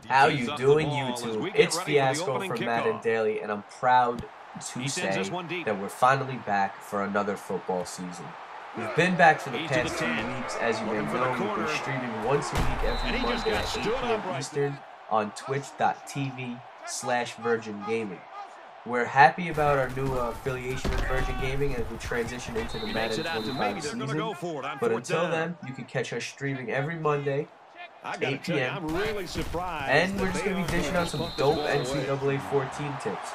How you doing, YouTube? It's Fiasco from Madden Daily, and I'm proud to say that we're finally back for another football season. We've been back for the past 2 weeks. As you may know, we've been streaming once a week every Monday at 8 p.m. Eastern on twitch.tv/Virgin Gaming. We're happy about our new affiliation with Virgin Gaming as we transition into the Madden 25 season. But until then, you can catch us streaming every Monday, 8 p.m. And we're just going to be dishing out some dope NCAA 14 tips.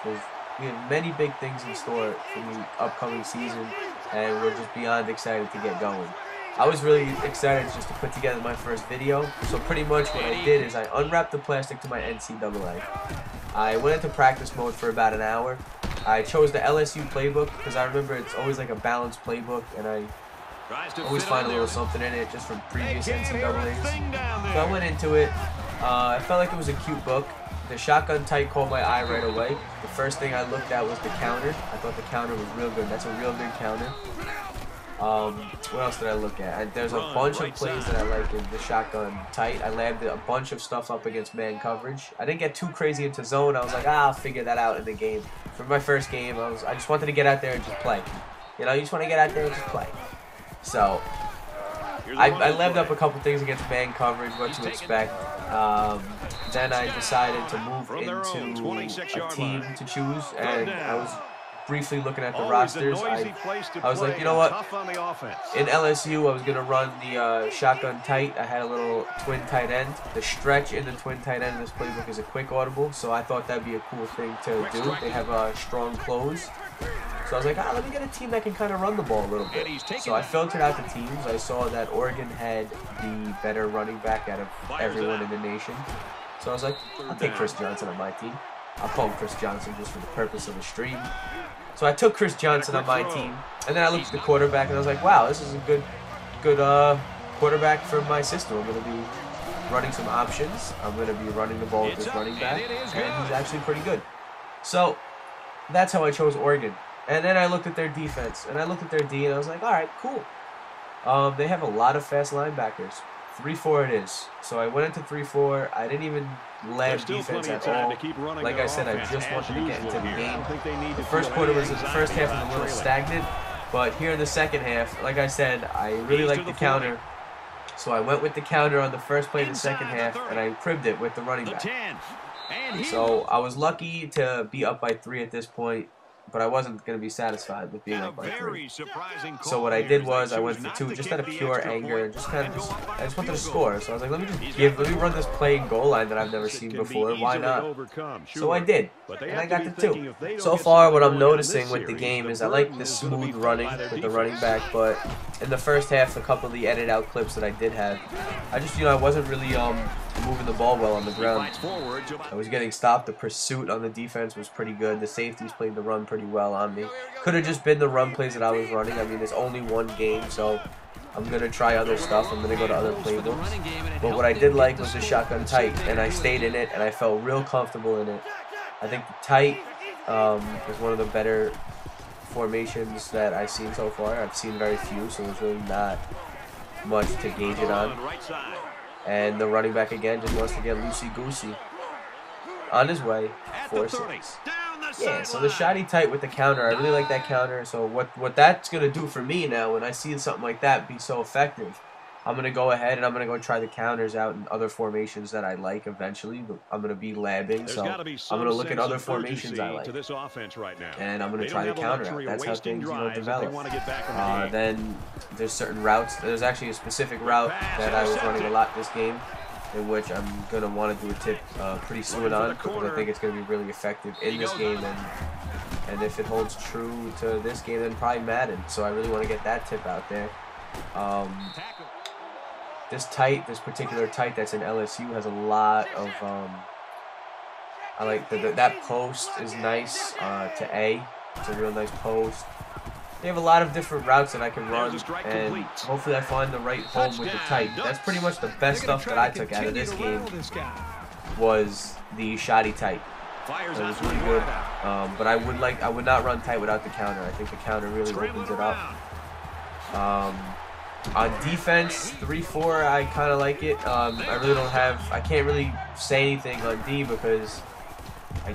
We have many big things in store for the upcoming season, and we're just beyond excited to get going. I was really excited just to put together my first video. So pretty much what I did is I unwrapped the plastic to my NCAA. I went into practice mode for about an hour. I chose the LSU playbook because I remember it's always like a balanced playbook, and I always find a little something in it just from previous NCAAs. So I went into it. I felt like it was a cute book. The shotgun tight caught my eye right away. The first thing I looked at was the counter. I thought the counter was real good. That's a real good counter. What else did I look at? There's a bunch of plays that I like in the shotgun tight. I labbed a bunch of stuff up against man coverage. I didn't get too crazy into zone. I was like, I'll figure that out in the game. For my first game, I just wanted to get out there and just play. You know, you just want to get out there and just play. So I labbed up a couple things against man coverage, what to expect. Then I decided to move into a team to choose, and I was briefly looking at the rosters. I was like, you know what? In LSU, I was going to run the shotgun tight. I had a little twin tight end. The stretch in the twin tight end in this playbook is a quick audible, so I thought that'd be a cool thing to do. They have a strong close. So I was like, let me get a team that can kind of run the ball a little bit. So I filtered out the teams. I saw that Oregon had the better running back out of everyone in the nation. So I was like, I'll take Chris Johnson on my team. I'll call him Chris Johnson just for the purpose of the stream. So I took Chris Johnson on my team. And then I looked at the quarterback and I was like, wow, this is a good quarterback for my system. I'm going to be running some options. I'm going to be running the ball with this running back. And he's actually pretty good. So that's how I chose Oregon. And then I looked at their defense, and I looked at their D, and I was like, all right, cool. They have a lot of fast linebackers. 3-4 it is. So I went into 3-4. I didn't even lab defense at all. Like I said, I just wanted to get into the game. The first quarter was, the first half was a little stagnant, but here in the second half, like I said, I really liked the counter. So I went with the counter on the first play of the second half, and I cribbed it with the running back. So I was lucky to be up by 3 at this point, but I wasn't going to be satisfied with being up by 3. So what I did was I went for 2 just out of pure anger, and I just wanted to score. So I was like, let me run this play and goal line that I've never seen before. Why not? So I did, and I got the 2. So far, what I'm noticing with the game is I like the smooth running with the running back, but in the first half, a couple of the edited out clips that I did have, I wasn't really moving the ball well on the ground. I was getting stopped. The pursuit on the defense was pretty good. The safeties played the run pretty well on me. Could have just been the run plays that I was running. I mean, it's only one game, so I'm going to try other stuff. I'm going to go to other playbooks. But what I did like was the shotgun tight, and I stayed in it, and I felt real comfortable in it. I think the tight is one of the better formations that I've seen so far. I've seen very few, so there's really not much to gauge it on. And the running back again just wants to get loosey-goosey. On his way, 4-6. Yeah, so the shoddy tight with the counter, I really like that counter. So what that's going to do for me now, when I see something like that be so effective, I'm going to go ahead and I'm going to go try the counters out in other formations that I like eventually. But I'm going to be labbing, so I'm going to look at other formations I like. And I'm going to try the counter out. That's how things develop. Then there's certain routes. There's actually a specific route that I was running a lot this game, in which I'm going to want to do a tip pretty soon on, because I think it's going to be really effective in this game, and if it holds true to this game, then probably Madden. So I really want to get that tip out there. This particular tight that's in LSU has a lot of, I like that post is nice to A. It's a real nice post. They have a lot of different routes that I can run, and hopefully I find the right home with the tight. That's pretty much the best stuff that I took out of this game, was the shoddy tight. It was really good, but I would not run tight without the counter. I think the counter really opens it up. On defense, 3-4, I kind of like it. I really don't have, I can't really say anything on D because I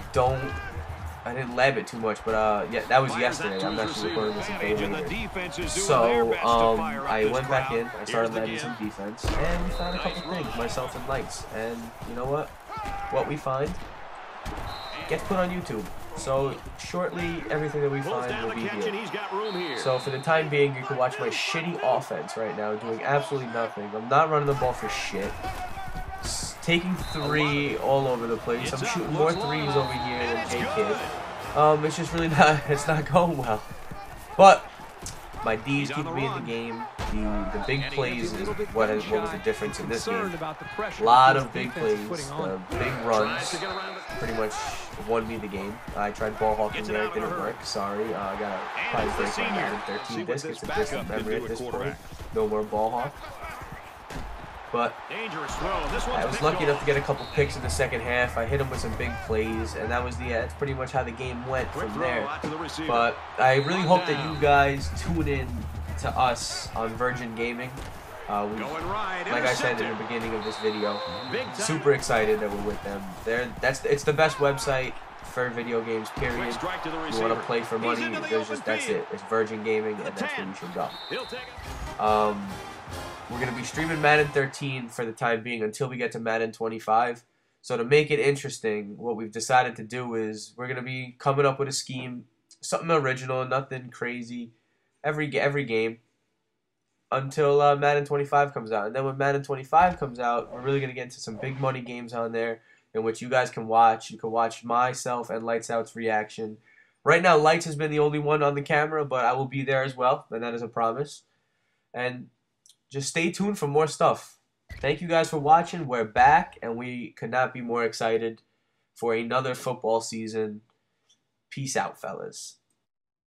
didn't lab it too much, but yeah, that was yesterday. I'm actually recording this a day later. So I went back in, I started labbing some defense, and we found a couple things, myself and Lights. And you know what? What we find gets put on YouTube. So shortly, everything that we find will be here. So for the time being, you can watch my shitty offense right now, doing absolutely nothing. I'm not running the ball for shit. Taking 3 all over the place. I'm shooting more 3s over here than J-Kid. It's just really not, it's not going well. But my D's keep me in the game. The big plays is what was the difference in this game. A lot of big plays, big runs, pretty much won me the game. I tried ball hawking there, it didn't work. Sorry, I gotta probably break my Madden 13 disc. It's a distant memory at this point. No more ball hawk. But I was lucky enough to get a couple picks in the second half. I hit him with some big plays, and that's pretty much how the game went from there. But I really hope that you guys tune in to us on Virgin Gaming. Like I said in the beginning of this video, super excited that we're with them. It's the best website for video games, period. You want to play for money, that's it. It's Virgin Gaming, and that's where you should go. We're going to be streaming Madden 13 for the time being until we get to Madden 25. So to make it interesting, what we've decided to do is we're going to be coming up with a scheme, something original, nothing crazy, every game until Madden 25 comes out. And then when Madden 25 comes out, we're really going to get into some big money games on there in which you guys can watch. You can watch myself and Lights Out's reaction. Right now, Lights has been the only one on the camera, but I will be there as well, and that is a promise. And just stay tuned for more stuff. Thank you guys for watching. We're back, and we could not be more excited for another football season. Peace out, fellas.